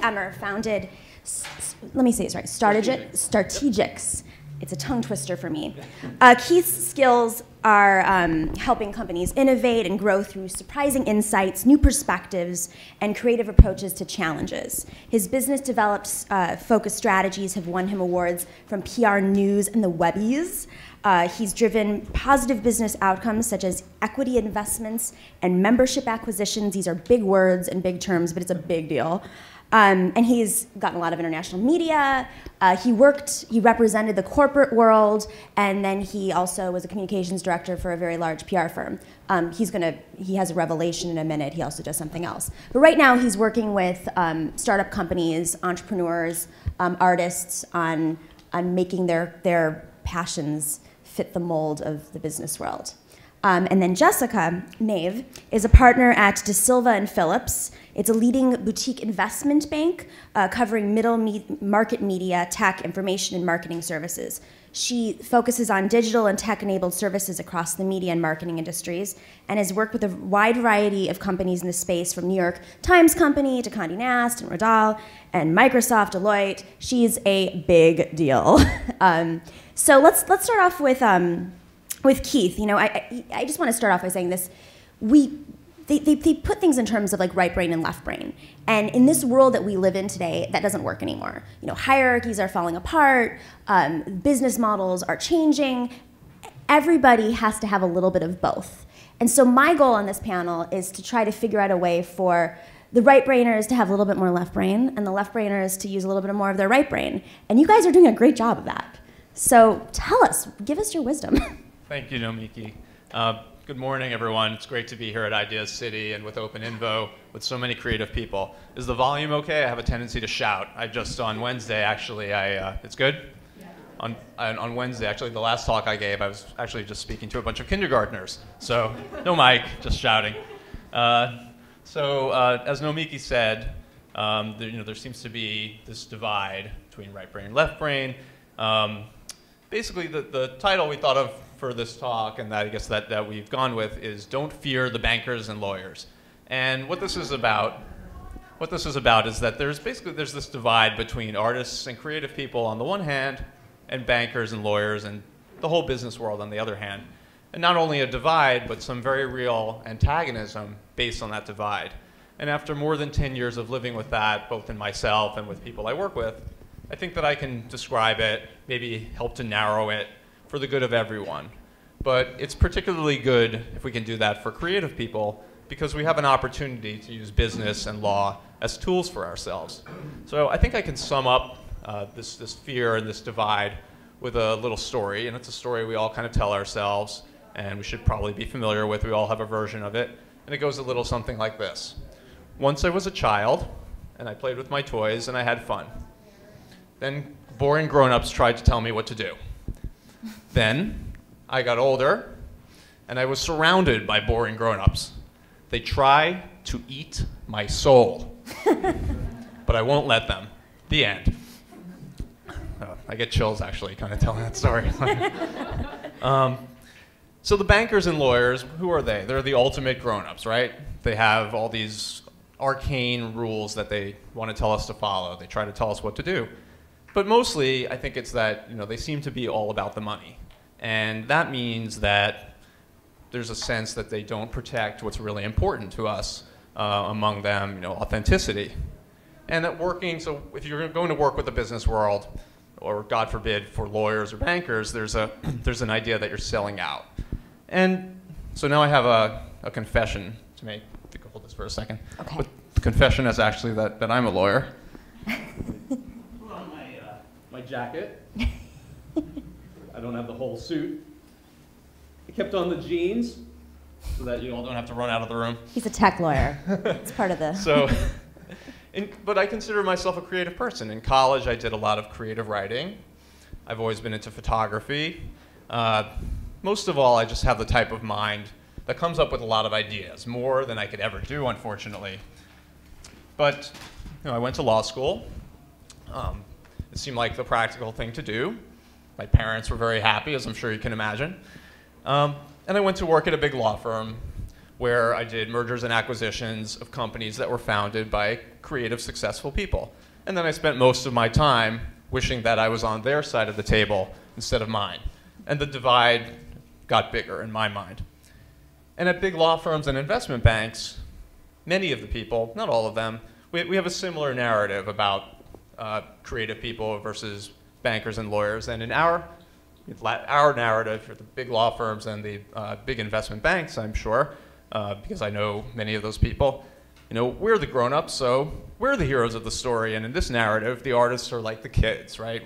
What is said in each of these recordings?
Emmer founded, let me say it right, Strategics. It's a tongue twister for me. Keith's skills are helping companies innovate and grow through surprising insights, new perspectives, and creative approaches to challenges. His business developed focused strategies have won him awards from PR News and the Webbies. He's driven positive business outcomes such as equity investments and membership acquisitions. These are big words and big terms, but it's a big deal. And he's gotten a lot of international media. He represented the corporate world, and then he also was a communications director for a very large PR firm. He has a revelation in a minute. He also does something else. But right now he's working with startup companies, entrepreneurs, artists on making their passions fit the mold of the business world. And then Jessica, Naeve, is a partner at De Silva and Phillips. It's a leading boutique investment bank covering middle market media, tech, information, and marketing services. She focuses on digital and tech-enabled services across the media and marketing industries and has worked with a wide variety of companies in the space, from New York Times Company to Condé Nast and Rodal and Microsoft, Deloitte. She's a big deal. So let's start off with Keith. You know, I just want to start off by saying this. They put things in terms of like right brain and left brain. And in this world that we live in today, that doesn't work anymore. You know, hierarchies are falling apart, business models are changing. Everybody has to have a little bit of both. And so my goal on this panel is to try to figure out a way for the right brainers to have a little bit more left brain and the left brainers to use a little bit more of their right brain. And you guys are doing a great job of that. So tell us, give us your wisdom. Thank you, Nomiki. Good morning, everyone. It's great to be here at Ideas City and with OpenInvo with so many creative people. Is the volume okay? I have a tendency to shout. On Wednesday, actually, it's good? Yeah. On Wednesday, actually, the last talk I gave, I was actually just speaking to a bunch of kindergartners. So no mic, just shouting. As Nomiki said, there seems to be this divide between right brain and left brain. Basically, the title we thought of for this talk, and that I guess that we've gone with, is "Don't Fear the Bankers and Lawyers." And what this is about is that there's this divide between artists and creative people on the one hand, and bankers and lawyers and the whole business world on the other hand. And not only a divide, but some very real antagonism based on that divide. And after more than 10 years of living with that, both in myself and with people I work with, I think that I can describe it, maybe help to narrow it for the good of everyone. But it's particularly good if we can do that for creative people, because we have an opportunity to use business and law as tools for ourselves. So I think I can sum up this fear and this divide with a little story, and it's a story we all kind of tell ourselves, and we should probably be familiar with. We all have a version of it, and it goes a little something like this. Once I was a child, and I played with my toys, and I had fun. Then boring grown-ups tried to tell me what to do. Then I got older, and I was surrounded by boring grown-ups. They try to eat my soul, but I won't let them. The end. I get chills, actually, kind of telling that story. So the bankers and lawyers, who are they? They're the ultimate grown-ups, right? They have all these arcane rules that they want to tell us to follow. They try to tell us what to do. But mostly, I think it's that they seem to be all about the money. And that means that there's a sense that they don't protect what's really important to us, among them, authenticity. And that so if you're going to work with the business world, or God forbid, for lawyers or bankers, there's an idea that you're selling out. And so now I have a confession to make. I think I'll hold this for a second. Okay. But the confession is actually that I'm a lawyer. My jacket. I don't have the whole suit. I kept on the jeans so that you all don't have to run out of the room. He's a tech lawyer. It's part of the... But I consider myself a creative person. In college, I did a lot of creative writing. I've always been into photography. Most of all, I just have the type of mind that comes up with a lot of ideas, more than I could ever do, unfortunately. But I went to law school. It seemed like the practical thing to do. My parents were very happy, as I'm sure you can imagine. And I went to work at a big law firm where I did mergers and acquisitions of companies that were founded by creative, successful people. And then I spent most of my time wishing that I was on their side of the table instead of mine. And the divide got bigger in my mind. And at big law firms and investment banks, many of the people, not all of them, we have a similar narrative about creative people versus bankers and lawyers. And in our narrative for the big law firms and the big investment banks, I'm sure, because I know many of those people, we're the grown-ups, so we're the heroes of the story. And in this narrative, the artists are like the kids, right?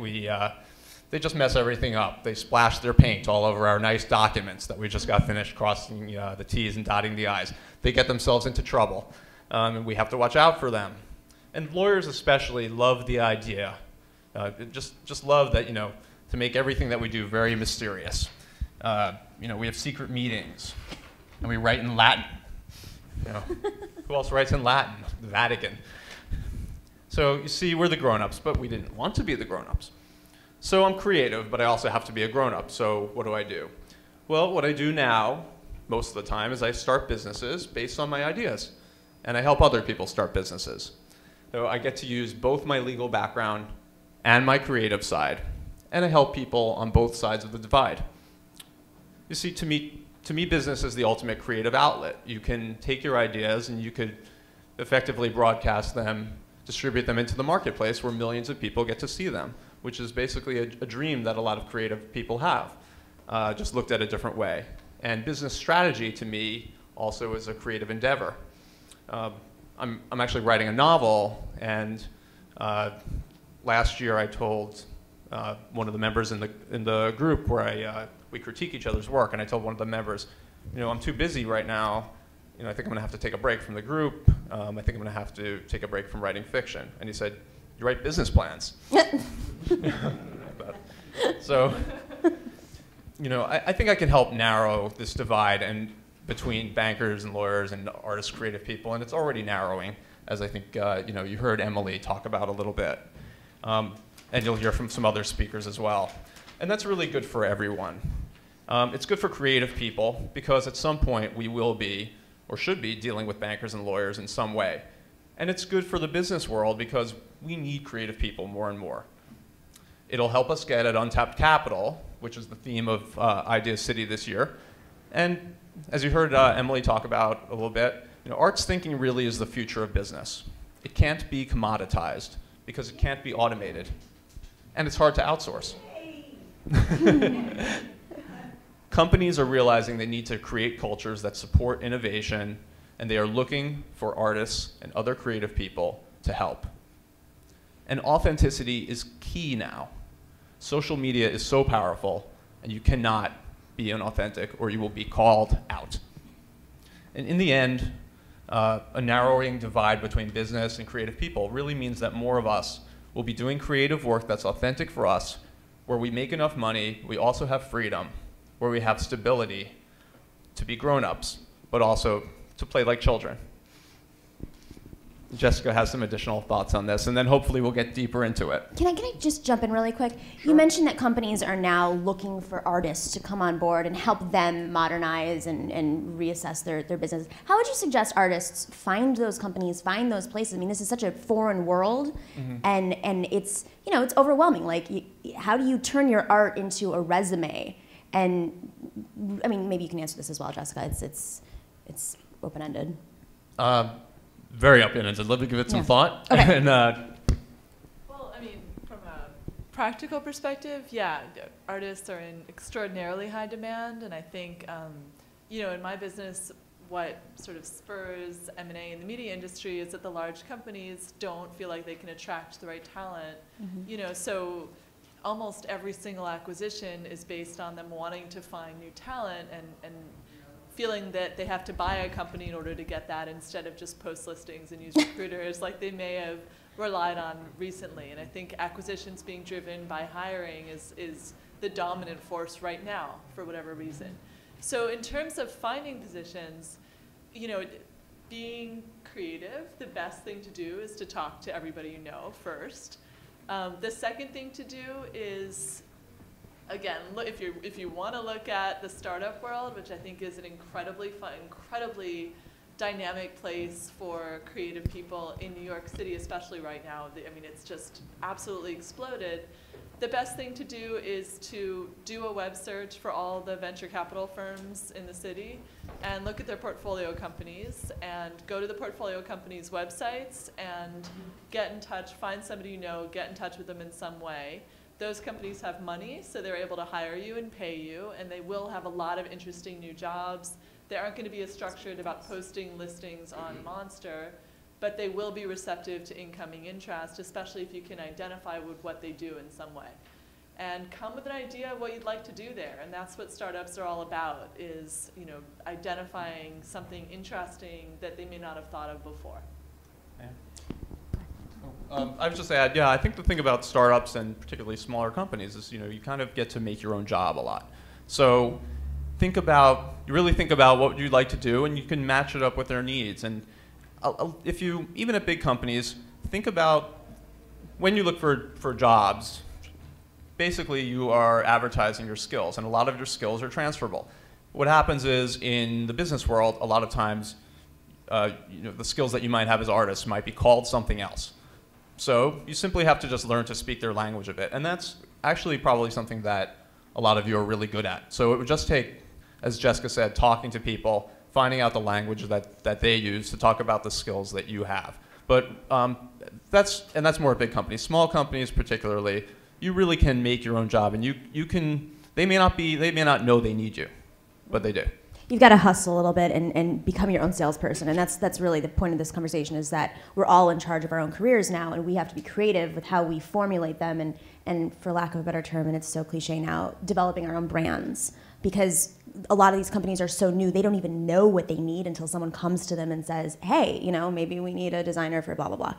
They just mess everything up. They splash their paint all over our nice documents that we just got finished crossing the T's and dotting the I's. They get themselves into trouble, and we have to watch out for them. And lawyers especially love the idea, just love that, to make everything that we do very mysterious. We have secret meetings, and we write in Latin. Who else writes in Latin? The Vatican. So you see, we're the grown-ups, but we didn't want to be the grown-ups. So I'm creative, but I also have to be a grown-up. So what do? Well, what I do now, most of the time, is I start businesses based on my ideas. And I help other people start businesses. So I get to use both my legal background and my creative side. And I help people on both sides of the divide. You see, to me, business is the ultimate creative outlet. You can take your ideas and you could effectively broadcast them, distribute them into the marketplace where millions of people get to see them, which is basically a dream that a lot of creative people have, just looked at a different way. And business strategy, to me, also is a creative endeavor. I'm actually writing a novel, and last year I told one of the members in the group where we critique each other's work, and I told one of the members, I'm too busy right now. I think I'm going to have to take a break from the group. I think I'm going to have to take a break from writing fiction. And he said, you write business plans. So, I think I can help narrow this divide between bankers and lawyers and artists, creative people, and it's already narrowing, as I think you heard Emily talk about a little bit. And you'll hear from some other speakers as well. And that's really good for everyone. It's good for creative people because at some point we will be, or should be, dealing with bankers and lawyers in some way. And it's good for the business world because we need creative people more and more. It'll help us get at untapped capital, which is the theme of Idea City this year. And as you heard Emily talk about a little bit, arts thinking really is the future of business. It can't be commoditized because it can't be automated. And it's hard to outsource. Companies are realizing they need to create cultures that support innovation, and they are looking for artists and other creative people to help. And authenticity is key now. Social media is so powerful, and you cannot be inauthentic or you will be called out. And in the end, a narrowing divide between business and creative people really means that more of us will be doing creative work that's authentic for us, where we make enough money, we also have freedom, where we have stability to be grown-ups, but also to play like children. Jessica has some additional thoughts on this, and then hopefully we'll get deeper into it. Can I just jump in really quick? Sure. You mentioned that companies are now looking for artists to come on board and help them modernize and reassess their business. How would you suggest artists find those companies, find those places? I mean, this is such a foreign world, and it's it's overwhelming. Like, how do you turn your art into a resume? And I mean, maybe you can answer this as well, Jessica. It's open-ended. Very open-ended. Let me give it some thought. Okay. And, well, I mean, from a practical perspective, yeah, artists are in extraordinarily high demand, and I think, in my business, what sort of spurs M&A in the media industry is that the large companies don't feel like they can attract the right talent. So almost every single acquisition is based on them wanting to find new talent and feeling that they have to buy a company in order to get that instead of just post listings and use recruiters like they may have relied on recently. And I think acquisitions being driven by hiring is the dominant force right now for whatever reason. So in terms of finding positions, being creative, the best thing to do is to talk to everybody you know first. The second thing to do is again, look, if you want to look at the startup world, which I think is an incredibly fun, incredibly dynamic place for creative people in New York City, especially right now. I mean, it's just absolutely exploded. The best thing to do is to do a web search for all the venture capital firms in the city and look at their portfolio companies and go to the portfolio companies' websites and get in touch, find somebody you know, get in touch with them in some way. Those companies have money, so they're able to hire you and pay you, and they will have a lot of interesting new jobs. They aren't going to be as structured about posting listings on Monster, but they will be receptive to incoming interest, especially if you can identify with what they do in some way. And come with an idea of what you'd like to do there, and that's what startups are all about, is identifying something interesting that they may not have thought of before. Yeah. I would just add, yeah, I think the thing about startups and particularly smaller companies is, you kind of get to make your own job a lot. So you really think about what you'd like to do, and you can match it up with their needs. And if you, even at big companies, think about when you look for jobs, basically you are advertising your skills, and a lot of your skills are transferable. What happens is, in the business world, a lot of times, the skills that you might have as artists might be called something else. So you simply have to just learn to speak their language a bit. And that's actually probably something that a lot of you are really good at. So it would just take, as Jessica said, talking to people, finding out the language that they use to talk about the skills that you have. But that's more big companies. Small companies particularly, you really can make your own job, and they may not know they need you, but they do. You've got to hustle a little bit and become your own salesperson, and that's really the point of this conversation, is that we're all in charge of our own careers now, and we have to be creative with how we formulate them, and for lack of a better term, and it's so cliche now, developing our own brands. Because a lot of these companies are so new, they don't even know what they need until someone comes to them and says, hey, maybe we need a designer for blah, blah, blah.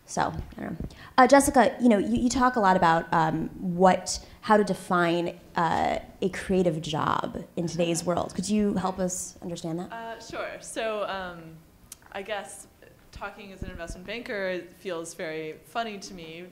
So, I don't know. Jessica, you talk a lot about how to define a creative job in today's world. Could you help us understand that? Sure. So I guess talking as an investment banker feels very funny to me.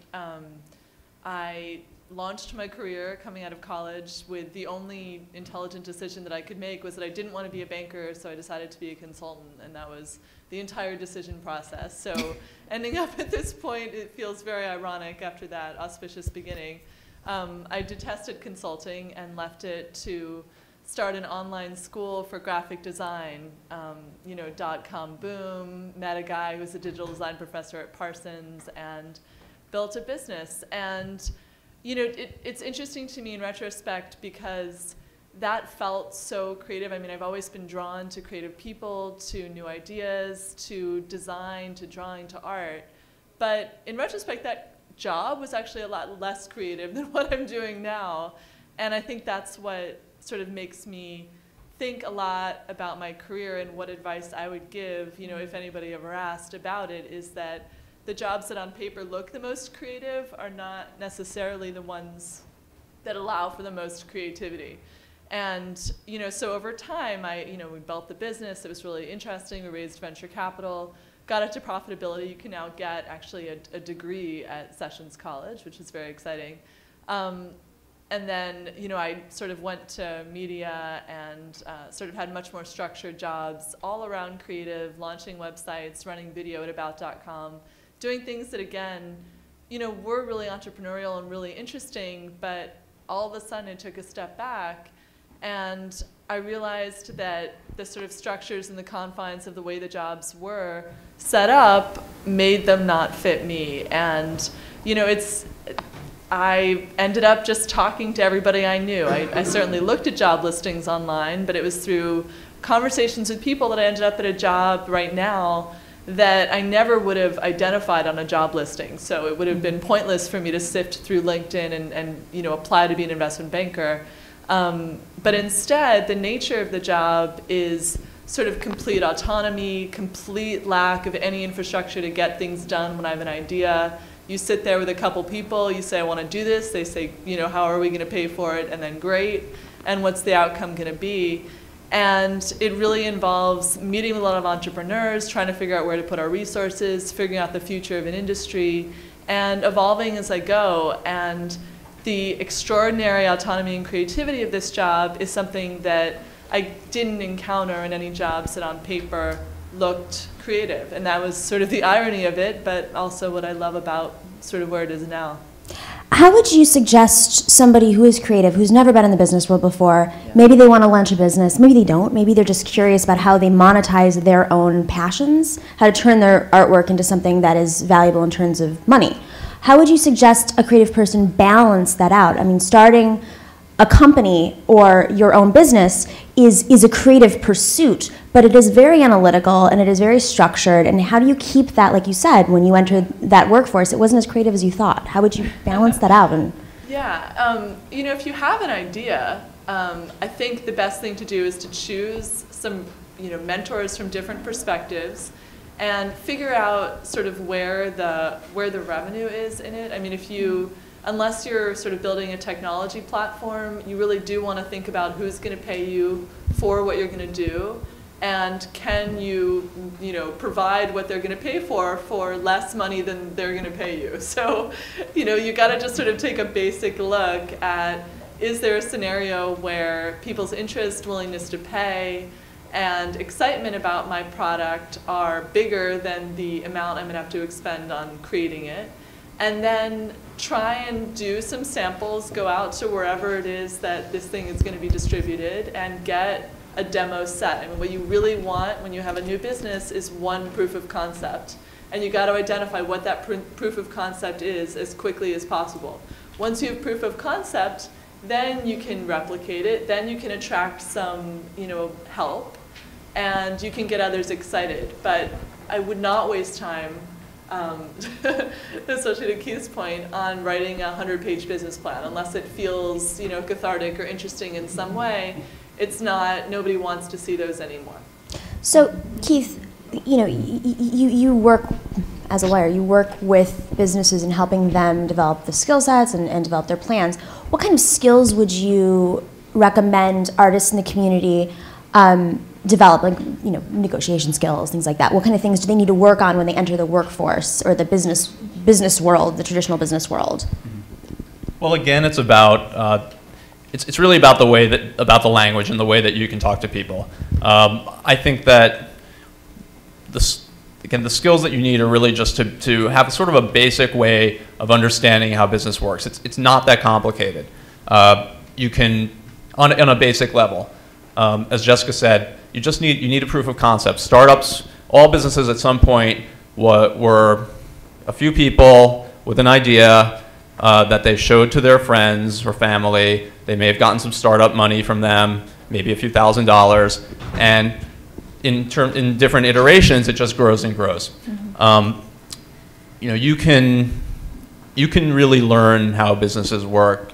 I launched my career coming out of college with the only intelligent decision that I could make was that I didn't want to be a banker, so I decided to be a consultant, and that was the entire decision process. So ending up at this point, it feels very ironic after that auspicious beginning. I detested consulting and left it to start an online school for graphic design. .com boom, met a guy who was a digital design professor at Parsons and built a business. And it's interesting to me in retrospect because that felt so creative. I mean, I've always been drawn to creative people, to new ideas, to design, to drawing, to art. But in retrospect, that job was actually a lot less creative than what I'm doing now. And I think that's what sort of makes me think a lot about my career, and what advice I would give, if anybody ever asked about it, is that the jobs that on paper look the most creative are not necessarily the ones that allow for the most creativity. And so over time, we built the business. It was really interesting. We raised venture capital, got it to profitability. You can now get actually a degree at Sessions College, which is very exciting. And then, I sort of went to media and sort of had much more structured jobs all around creative, launching websites, running video at about.com, doing things that, again, were really entrepreneurial and really interesting, but all of a sudden it took a step back. And I realized that the sort of structures and the confines of the way the jobs were set up made them not fit me. And, I ended up just talking to everybody I knew. I certainly looked at job listings online, but it was through conversations with people that I ended up at a job right now that I never would have identified on a job listing. So it would have been pointless for me to sift through LinkedIn and apply to be an investment banker. But instead, the nature of the job is sort of complete autonomy, complete lack of any infrastructure to get things done when I have an idea. You sit there with a couple people, you say, I want to do this. They say, how are we going to pay for it? And then great. And what's the outcome going to be? And it really involves meeting with a lot of entrepreneurs, trying to figure out where to put our resources, figuring out the future of an industry, and evolving as I go. And the extraordinary autonomy and creativity of this job is something that I didn't encounter in any jobs that on paper looked creative. And that was sort of the irony of it, but also what I love about sort of where it is now. How would you suggest somebody who is creative, who's never been in the business world before, maybe they want to launch a business, maybe they don't, maybe they're just curious about how they monetize their own passions, how to turn their artwork into something that is valuable in terms of money. How would you suggest a creative person balance that out? I mean, starting a company or your own business is a creative pursuit, but it is very analytical and it is very structured. And how do you keep that, like you said, when you entered that workforce, it wasn't as creative as you thought. How would you balance that out? Yeah, you know, if you have an idea, I think the best thing to do is to choose some, you know, mentors from different perspectives and figure out sort of where the revenue is in it. I mean, unless you're sort of building a technology platform, you really do want to think about who's going to pay you for what you're going to do, and can you know, provide what they're going to pay for less money than they're going to pay you. So, you know, you got to just sort of take a basic look at, is there a scenario where people's interest, willingness to pay, and excitement about my product are bigger than the amount I'm going to have to expend on creating it. And then try and do some samples, go out to wherever it is that this thing is going to be distributed and get a demo set. I mean, what you really want when you have a new business is one proof of concept. And you got to identify what that proof of concept is as quickly as possible. Once you have proof of concept, then you can replicate it, then you can attract some, you know, help, and you can get others excited. But I would not waste time, especially to Keith's point, on writing a 100-page business plan unless it feels, you know, cathartic or interesting in some way. It's not. Nobody wants to see those anymore. So, Keith, you know, you work as a lawyer. You work with businesses and helping them develop the skill sets and develop their plans. What kind of skills would you recommend artists in the community develop, like, you know, negotiation skills, things like that? What kind of things do they need to work on when they enter the workforce or the business world, the traditional business world? Well, again, it's about it's really about about the language and the way that you can talk to people. I think that the skills that you need are really just to have sort of a basic way of understanding how business works. It's not that complicated. You can, on a basic level, as Jessica said, you need a proof of concept. Startups, all businesses at some point were a few people with an idea that they showed to their friends or family. They may have gotten some startup money from them, maybe a few $1,000s, and in different iterations, it just grows and grows. Mm-hmm. You know, you can really learn how businesses work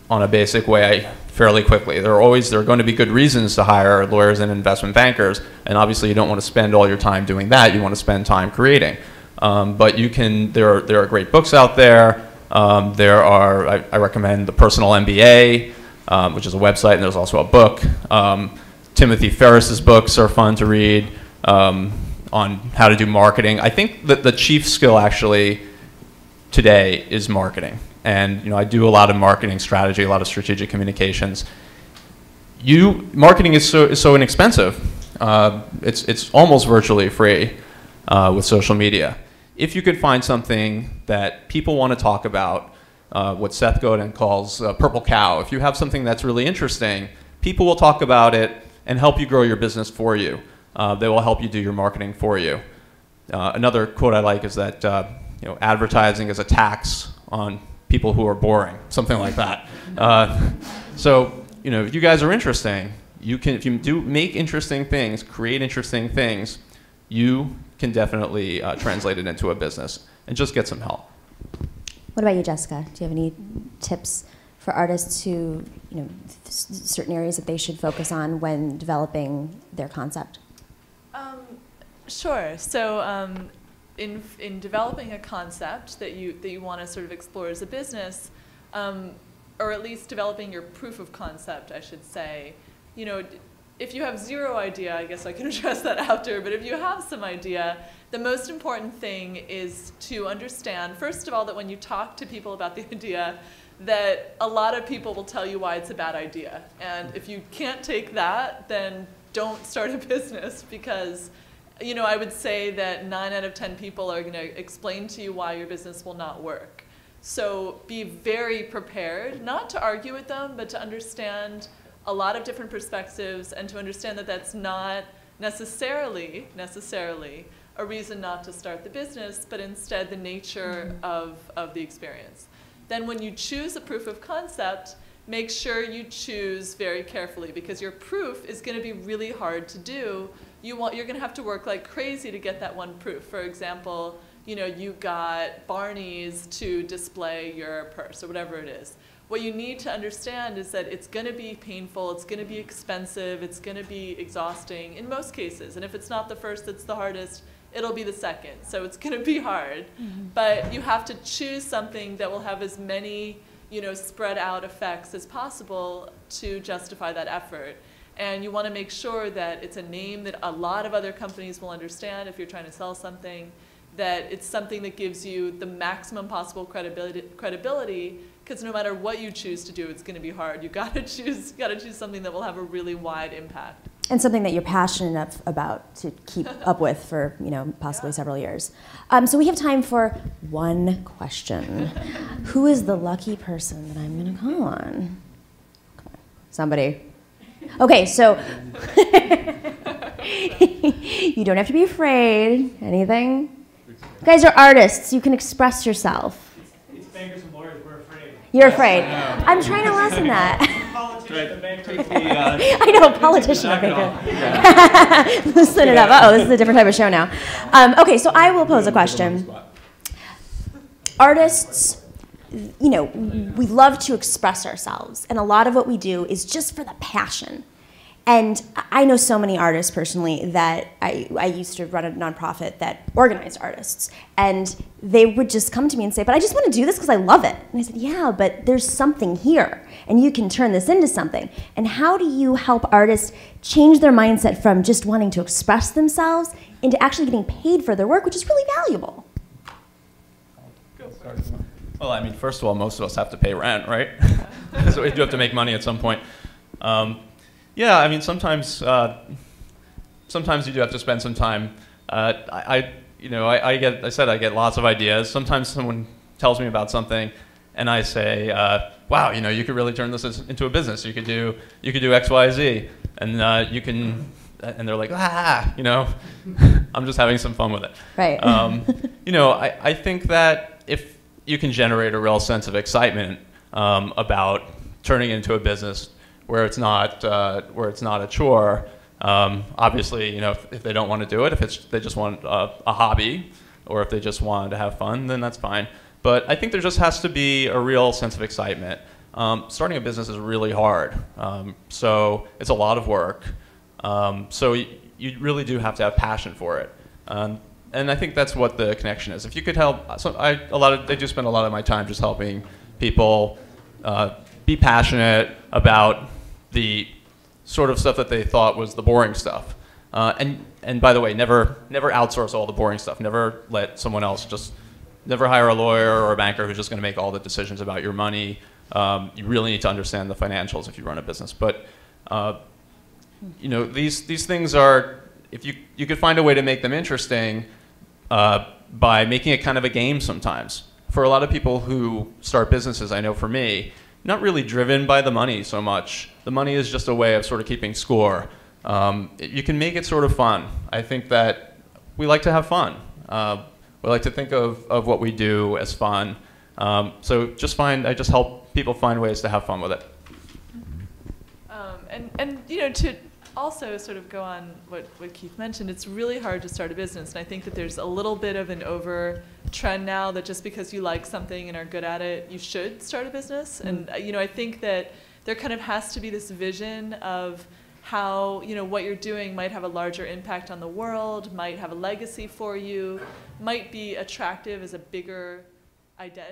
on a basic way fairly quickly. There are going to be good reasons to hire lawyers and investment bankers, and obviously you don't want to spend all your time doing that. You want to spend time creating. But you can. There are great books out there. I recommend the Personal MBA, which is a website, and there's also a book. Timothy Ferriss's books are fun to read on how to do marketing. I think that the chief skill actually today is marketing. And, you know, I do a lot of marketing strategy, a lot of strategic communications. Marketing is so inexpensive. It's almost virtually free with social media. If you could find something that people want to talk about, what Seth Godin calls purple cow, if you have something that's really interesting, people will talk about it and help you grow your business for you. They will help you do your marketing for you. Another quote I like is that you know, advertising is a tax on people who are boring, something like that. So, you know, if you guys are interesting, you can, if you do make interesting things, create interesting things, you can definitely translate it into a business and just get some help. What about you, Jessica? Do you have any tips for artists who, you know, certain areas that they should focus on when developing their concept? Sure. So in developing a concept that you want to sort of explore as a business, or at least developing your proof of concept, I should say, you know, if you have zero idea, I guess I can address that after, but if you have some idea, the most important thing is to understand, first of all, that when you talk to people about the idea, that a lot of people will tell you why it's a bad idea. And if you can't take that, then don't start a business, because I would say that 9 out of 10 people are going to explain to you why your business will not work. So be very prepared, not to argue with them, but to understand a lot of different perspectives, and to understand that that's not necessarily a reason not to start the business, but instead the nature of the experience. Then when you choose a proof of concept, make sure you choose very carefully, because your proof is going to be really hard to do. You're going to have to work like crazy to get that one proof. For example, you got Barney's to display your purse or whatever it is. What you need to understand is that it's going to be painful, it's going to be expensive, it's going to be exhausting in most cases. And if it's not the first that's the hardest, it'll be the second. So it's going to be hard. But you have to choose something that will have as many spread out effects as possible to justify that effort. And you want to make sure that it's a name that a lot of other companies will understand if you're trying to sell something, that it's something that gives you the maximum possible credibility, because no matter what you choose to do, it's going to be hard. You got to choose something that will have a really wide impact. And something that you're passionate enough about to keep up with for, possibly several years. So we have time for one question. Who is the lucky person that I'm going to call on? Come on, somebody. Okay, so you don't have to be afraid. Anything? You guys are artists. You can express yourself. It's bankers and lawyers. We're afraid. You're afraid. I'm trying to lessen that. I know, politician or banker. Loosen it up. Uh-oh, this is a different type of show now. Okay, so I will pose a question. Artists, we love to express ourselves, and a lot of what we do is just for the passion. And I know so many artists personally that I used to run a nonprofit that organized artists, and they would just come to me and say, but I just want to do this because I love it. And I said, yeah, but there's something here, and you can turn this into something. And how do you help artists change their mindset from just wanting to express themselves into actually getting paid for their work, which is really valuable? Well, I mean, first of all, most of us have to pay rent, right? So we do have to make money at some point. Yeah, I mean, sometimes you do have to spend some time. I get lots of ideas. Sometimes someone tells me about something, and I say, wow, you could really turn this into a business. You could do X, Y, Z, and and they're like, I'm just having some fun with it. Right. I think that if you can generate a real sense of excitement about turning it into a business where it's not a chore. Obviously, if they don't want to do it, if they just want a hobby, or if they just want to have fun, then that's fine. But I think there just has to be a real sense of excitement. Starting a business is really hard, so it's a lot of work. So you really do have to have passion for it. And I think that's what the connection is. If you could help, they do spend a lot of my time just helping people be passionate about the sort of stuff that they thought was the boring stuff. And by the way, never outsource all the boring stuff. Never let someone else never hire a lawyer or a banker who's just going to make all the decisions about your money. You really need to understand the financials if you run a business. But these things are, if you could find a way to make them interesting by making it kind of a game sometimes. For a lot of people who start businesses, I know for me, not really driven by the money so much. The money is just a way of sort of keeping score. You can make it sort of fun. I think that we like to have fun. We like to think of what we do as fun. So I just help people find ways to have fun with it. To also sort of go on what Keith mentioned, it's really hard to start a business. And I think that there's a little bit of an over trend now that just because you like something and are good at it, you should start a business. And I think that there kind of has to be this vision of how what you're doing might have a larger impact on the world, might have a legacy for you, might be attractive as a bigger item.